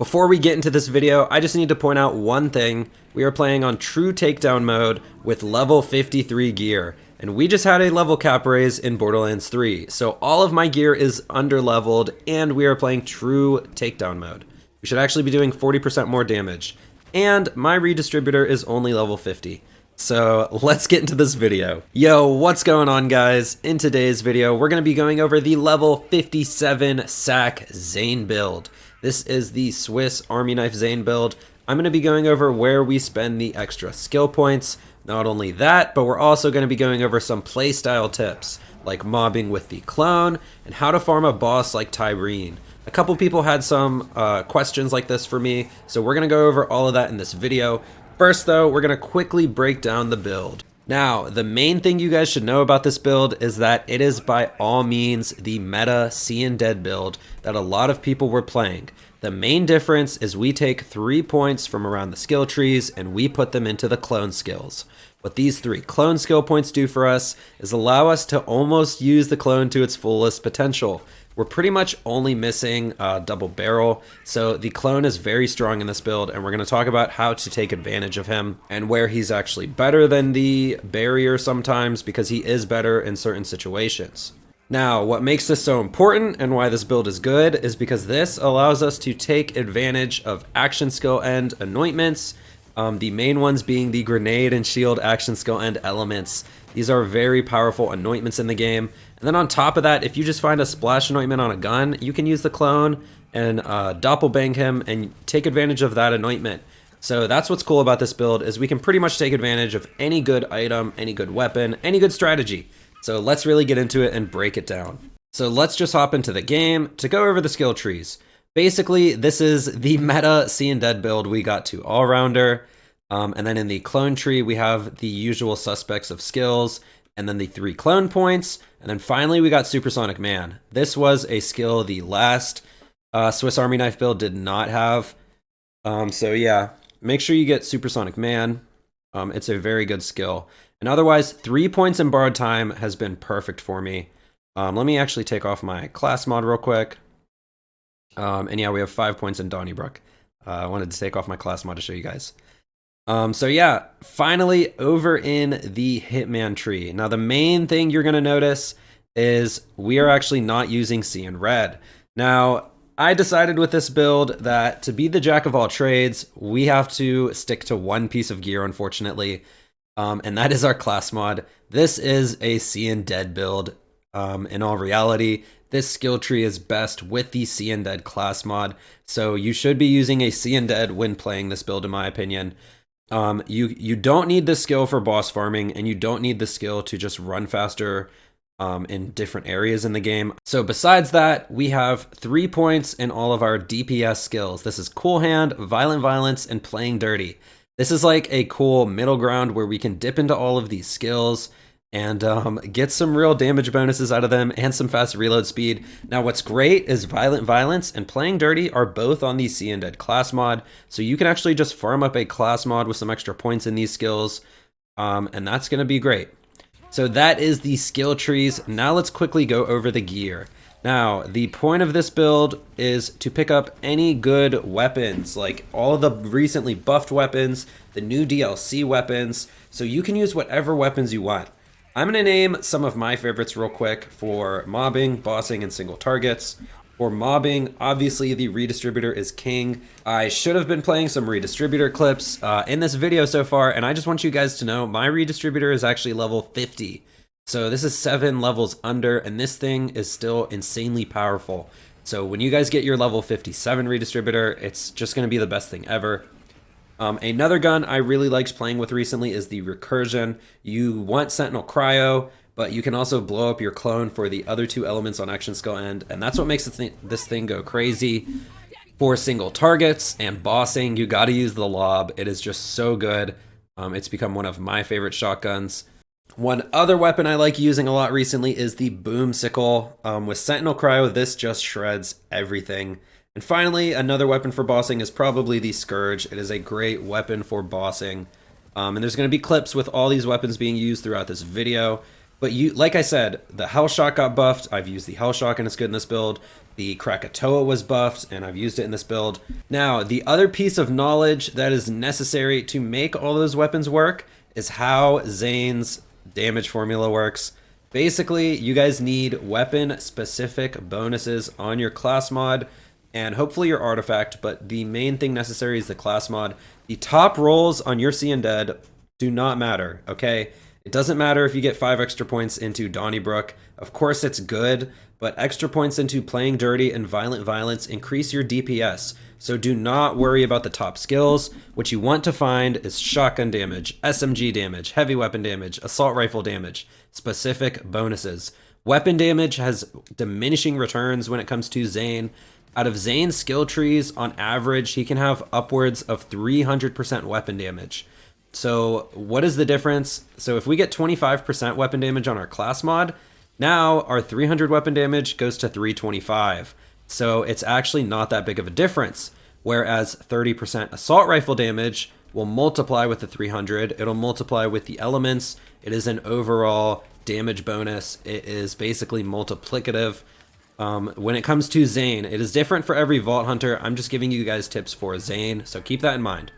Before we get into this video, I just need to point out one thing. We are playing on true takedown mode with level 53 gear, and we just had a level cap raise in Borderlands 3, so all of my gear is under-leveled, and we are playing true takedown mode. We should actually be doing 40% more damage, and my redistributor is only level 50. So let's get into this video. Yo, what's going on, guys? In today's video, we're going to be going over the level 57 SAK ZANE build. This is the Swiss Army Knife Zane build. I'm going to be going over where we spend the extra skill points. Not only that, but we're also going to be going over some playstyle tips, like mobbing with the clone, and how to farm a boss like Tyreen. A couple people had some questions like this for me, so we're going to go over all of that in this video. First though, we're going to quickly break down the build. Now, the main thing you guys should know about this build is that it is by all means the meta Seein Dead build that a lot of people were playing. The main difference is we take 3 points from around the skill trees and we put them into the clone skills. What these 3 clone skill points do for us is allow us to almost use the clone to its fullest potential. We're pretty much only missing double barrel, so the clone is very strong in this build, and we're going to talk about how to take advantage of him and where he's actually better than the barrier sometimes, because he is better in certain situations. Now, what makes this so important and why this build is good is because this allows us to take advantage of action skill end anointments, the main ones being the grenade and shield action skill end elements. These are very powerful anointments in the game. And then on top of that, if you just find a splash anointment on a gun, you can use the clone and doppelbang him and take advantage of that anointment. So that's what's cool about this build, is we can pretty much take advantage of any good item, any good weapon, any good strategy. So let's really get into it and break it down. So let's just hop into the game to go over the skill trees. Basically, this is the meta Seein Dead build we got to all-rounder. And then in the clone tree, we have the usual suspects of skills, and then the 3 clone points. And then finally, we got Supersonic Man. This was a skill the last Swiss Army Knife build did not have. So yeah, make sure you get Supersonic Man. It's a very good skill. And otherwise, 3 points in borrowed time has been perfect for me. Let me actually take off my class mod real quick. And yeah, we have 5 points in Donnybrook. I wanted to take off my class mod to show you guys. So yeah, finally over in the Hitman tree. Now the main thing you're going to notice is we are actually not using Seein Red. Now, I decided with this build that to be the jack of all trades, we have to stick to one piece of gear, unfortunately. And that is our class mod. This is a Seein Dead build. In all reality, this skill tree is best with the Seein Dead class mod. So you should be using a Seein Dead when playing this build, in my opinion. You don't need the skill for boss farming, and you don't need the skill to just run faster in different areas in the game. So besides that, we have 3 points in all of our DPS skills. This is Cool Hand, Violent Violence, and Playing Dirty. This is like a cool middle ground where we can dip into all of these skills and get some real damage bonuses out of them and some fast reload speed. Now what's great is Violent Violence and Playing Dirty are both on the Seein Dead class mod, so you can actually just farm up a class mod with some extra points in these skills, and that's going to be great. So that is the skill trees. Now let's quickly go over the gear. Now, the point of this build is to pick up any good weapons, like all of the recently buffed weapons, the new DLC weapons, so you can use whatever weapons you want. I'm going to name some of my favorites real quick for mobbing, bossing, and single targets. For mobbing, obviously the redistributor is king. I should have been playing some redistributor clips in this video so far, and I just want you guys to know my redistributor is actually level 50. So this is 7 levels under, and this thing is still insanely powerful. So when you guys get your level 57 redistributor, it's just going to be the best thing ever. Another gun I really liked playing with recently is the Recursion. You want Sentinel Cryo, but you can also blow up your clone for the other 2 elements on action skill end, and that's what makes this thing go crazy. For single targets and bossing, you got to use the lob. It is just so good. It's become one of my favorite shotguns. One other weapon I like using a lot recently is the Boomsicle. With Sentinel Cryo, this just shreds everything. And finally, another weapon for bossing is probably the Scourge. It is a great weapon for bossing. And there's going to be clips with all these weapons being used throughout this video. But you, like I said, the Hellshock got buffed. I've used the Hellshock and it's good in this build. The Krakatoa was buffed and I've used it in this build. Now, the other piece of knowledge that is necessary to make all those weapons work is how Zane's damage formula works. Basically, you guys need weapon-specific bonuses on your class mod and hopefully your artifact, but the main thing necessary is the class mod. The top rolls on your Seein Dead do not matter, okay? It doesn't matter if you get 5 extra points into Donnybrook. Of course it's good, but extra points into Playing Dirty and Violent Violence increase your DPS. So do not worry about the top skills. What you want to find is shotgun damage, SMG damage, heavy weapon damage, assault rifle damage, specific bonuses. Weapon damage has diminishing returns when it comes to Zane. Out of Zane's skill trees, on average, he can have upwards of 300% weapon damage. So what is the difference? So if we get 25% weapon damage on our class mod, now our 300 weapon damage goes to 325. So it's actually not that big of a difference. Whereas 30% assault rifle damage will multiply with the 300. It'll multiply with the elements. It is an overall damage bonus. It is basically multiplicative. When it comes to Zane, it is different for every Vault Hunter. I'm just giving you guys tips for Zane, so keep that in mind.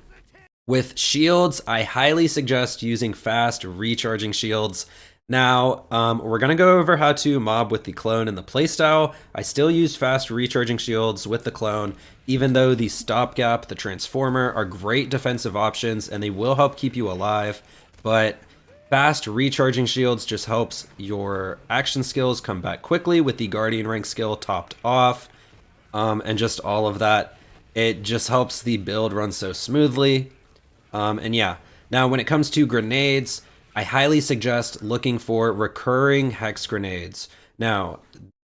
With shields, I highly suggest using fast recharging shields. Now, we're going to go over how to mob with the clone and the playstyle. I still use fast recharging shields with the clone, even though the stopgap, the transformer are great defensive options and they will help keep you alive, but fast recharging shields just helps your action skills come back quickly with the guardian rank skill topped off, and just all of that. It just helps the build run so smoothly. And yeah, now when it comes to grenades, I highly suggest looking for recurring hex grenades. Now,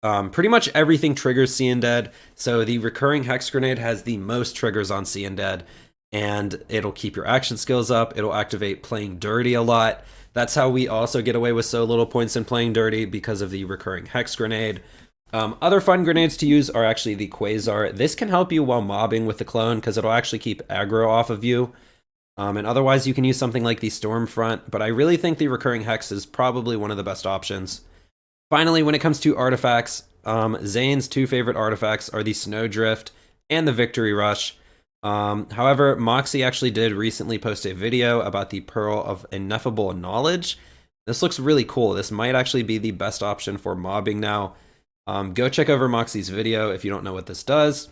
pretty much everything triggers Seein Dead, so the recurring hex grenade has the most triggers on Seein Dead, and it'll keep your action skills up. It'll activate Playing Dirty a lot. That's how we also get away with so little points in Playing Dirty, because of the recurring hex grenade. Other fun grenades to use are actually the Quasar. This can help you while mobbing with the clone, because it'll actually keep aggro off of you. And otherwise you can use something like the Stormfront, but I really think the recurring hex is probably one of the best options. Finally, when it comes to artifacts, Zane's 2 favorite artifacts are the Snowdrift and the Victory Rush. However, Moxie actually did recently post a video about the Pearl of Ineffable Knowledge. This looks really cool. This might actually be the best option for mobbing now. Go check over Moxie's video if you don't know what this does.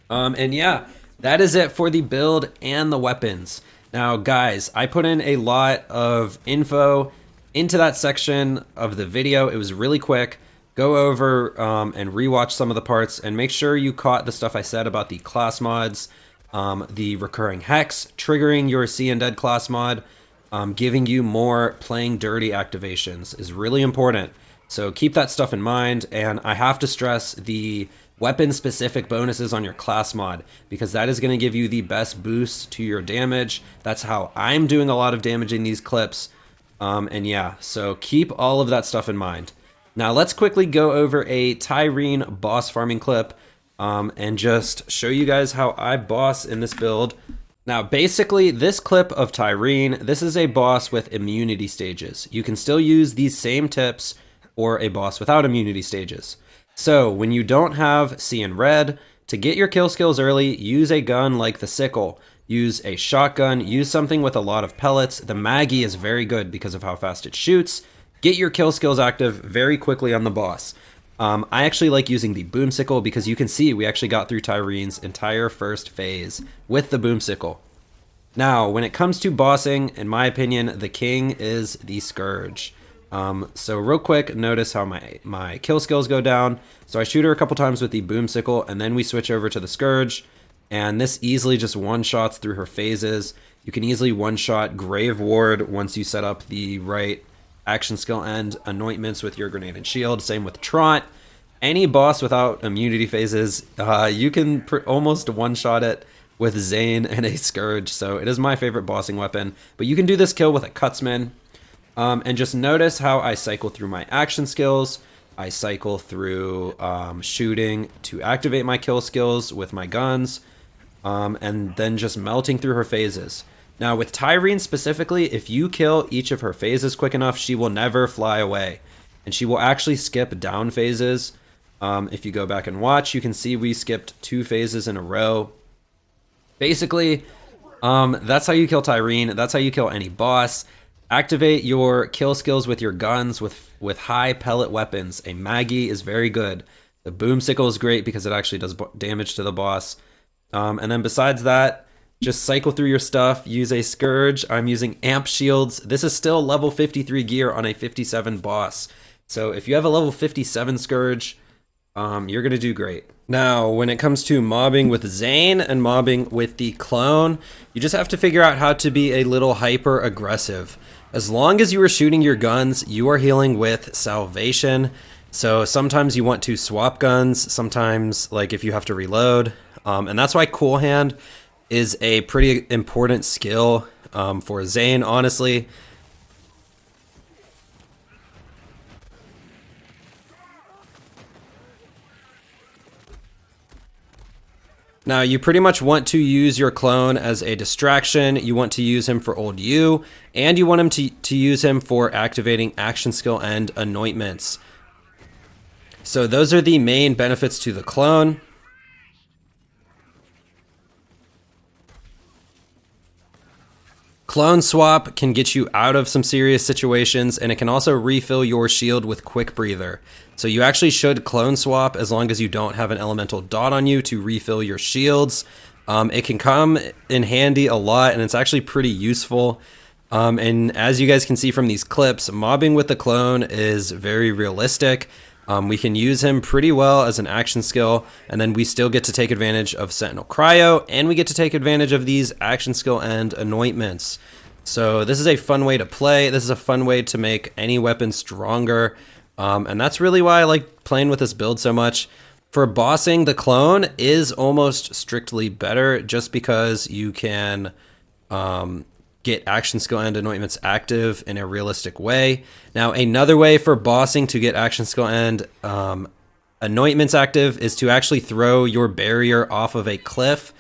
And yeah, that is it for the build and the weapons. Now, guys, I put in a lot of info into that section of the video. It was really quick. Go over and rewatch some of the parts and make sure you caught the stuff I said about the class mods, the recurring hex, triggering your Seein Dead class mod, giving you more Playing Dirty activations is really important. So keep that stuff in mind, and I have to stress the weapon-specific bonuses on your class mod, because that is going to give you the best boost to your damage. That's how I'm doing a lot of damage in these clips. And yeah, so keep all of that stuff in mind. Now let's quickly go over a Tyreen boss farming clip and just show you guys how I boss in this build. Now basically this clip of Tyreen, this is a boss with immunity stages. You can still use these same tips for a boss without immunity stages. So when you don't have Seein Red, to get your kill skills early, use a gun like the sickle. Use a shotgun, use something with a lot of pellets. The Maggie is very good because of how fast it shoots. Get your kill skills active very quickly on the boss. I actually like using the boomsicle because you can see we actually got through Tyreen's entire first phase with the boomsicle. Now, when it comes to bossing, in my opinion, the king is the Scourge. So real quick, notice how my kill skills go down. So I shoot her a couple times with the boomsicle, and then we switch over to the Scourge, and this easily just one-shots through her phases. You can easily one-shot Grave Ward once you set up the right action skill and anointments with your grenade and shield. Same with Trot. Any boss without immunity phases, you can almost one-shot it with Zane and a Scourge, so it is my favorite bossing weapon. But you can do this kill with a Cutsman. And just notice how I cycle through my action skills. I cycle through shooting to activate my kill skills with my guns, and then just melting through her phases. Now with Tyrene specifically, if you kill each of her phases quick enough, she will never fly away. And she will actually skip down phases. If you go back and watch, you can see we skipped 2 phases in a row. Basically, that's how you kill Tyrene. That's how you kill any boss. Activate your kill skills with your guns with high pellet weapons. A Maggie is very good. The boomsicle is great because it actually does damage to the boss. And then besides that, just cycle through your stuff. Use a Scourge. I'm using amp shields. This is still level 53 gear on a 57 boss. So if you have a level 57 Scourge, you're going to do great. Now, when it comes to mobbing with Zane and mobbing with the clone, you just have to figure out how to be a little hyper aggressive. As long as you are shooting your guns, you are healing with salvation. So sometimes you want to swap guns, sometimes like if you have to reload. And that's why Cool Hand is a pretty important skill for Zane, honestly. Now, you pretty much want to use your clone as a distraction. You want to use him for old you, and you want him to use him for activating action skill and anointments. So those are the main benefits to the clone. Clone swap can get you out of some serious situations, and it can also refill your shield with quick breather. So you actually should clone swap as long as you don't have an elemental dot on you to refill your shields. It can come in handy a lot, and it's actually pretty useful. And as you guys can see from these clips, mobbing with the clone is very realistic. We can use him pretty well as an action skill, and then we still get to take advantage of Sentinel Cryo, and we get to take advantage of these action skill and anointments. So this is a fun way to play. This is a fun way to make any weapon stronger. And that's really why I like playing with this build so much. For bossing, the clone is almost strictly better just because you can get action skill and anointments active in a realistic way. Now, another way for bossing to get action skill and anointments active is to actually throw your barrier off of a cliff.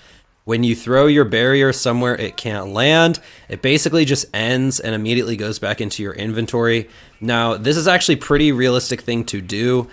When you throw your barrier somewhere it can't land, it basically just ends and immediately goes back into your inventory. Now, this is actually a pretty realistic thing to do.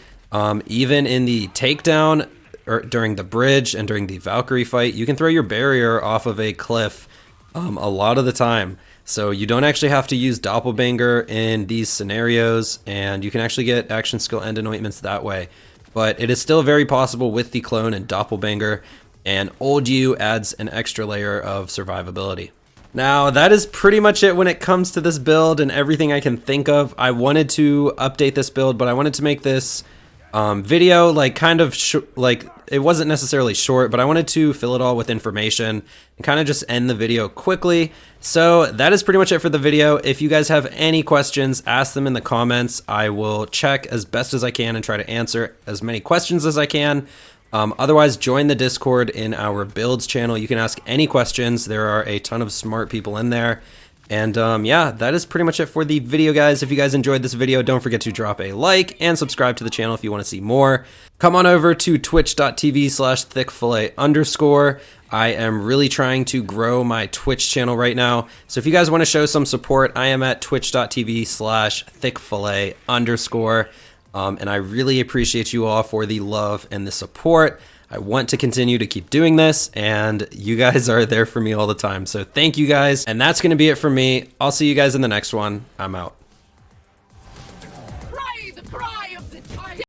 Even in the takedown, or during the bridge and during the Valkyrie fight, you can throw your barrier off of a cliff a lot of the time. So you don't actually have to use Doppelbanger in these scenarios, and you can actually get action skill and anointments that way. But it is still very possible with the clone and Doppelbanger, and Old You adds an extra layer of survivability. Now, that is pretty much it when it comes to this build and everything I can think of. I wanted to update this build, but I wanted to make this video like kind of like it wasn't necessarily short, but I wanted to fill it all with information and kind of just end the video quickly. So that is pretty much it for the video. If you guys have any questions, ask them in the comments. I will check as best as I can and try to answer as many questions as I can. Otherwise, join the Discord in our builds channel. You can ask any questions. There are a ton of smart people in there. And yeah, that is pretty much it for the video, guys. If you guys enjoyed this video, don't forget to drop a like and subscribe to the channel if you want to see more. Come on over to twitch.tv/thickfillet_. I am really trying to grow my Twitch channel right now. So if you guys want to show some support, I am at twitch.tv/thickfillet_. And I really appreciate you all for the love and the support. I want to continue to keep doing this, and you guys are there for me all the time. So thank you guys, and that's going to be it for me. I'll see you guys in the next one. I'm out.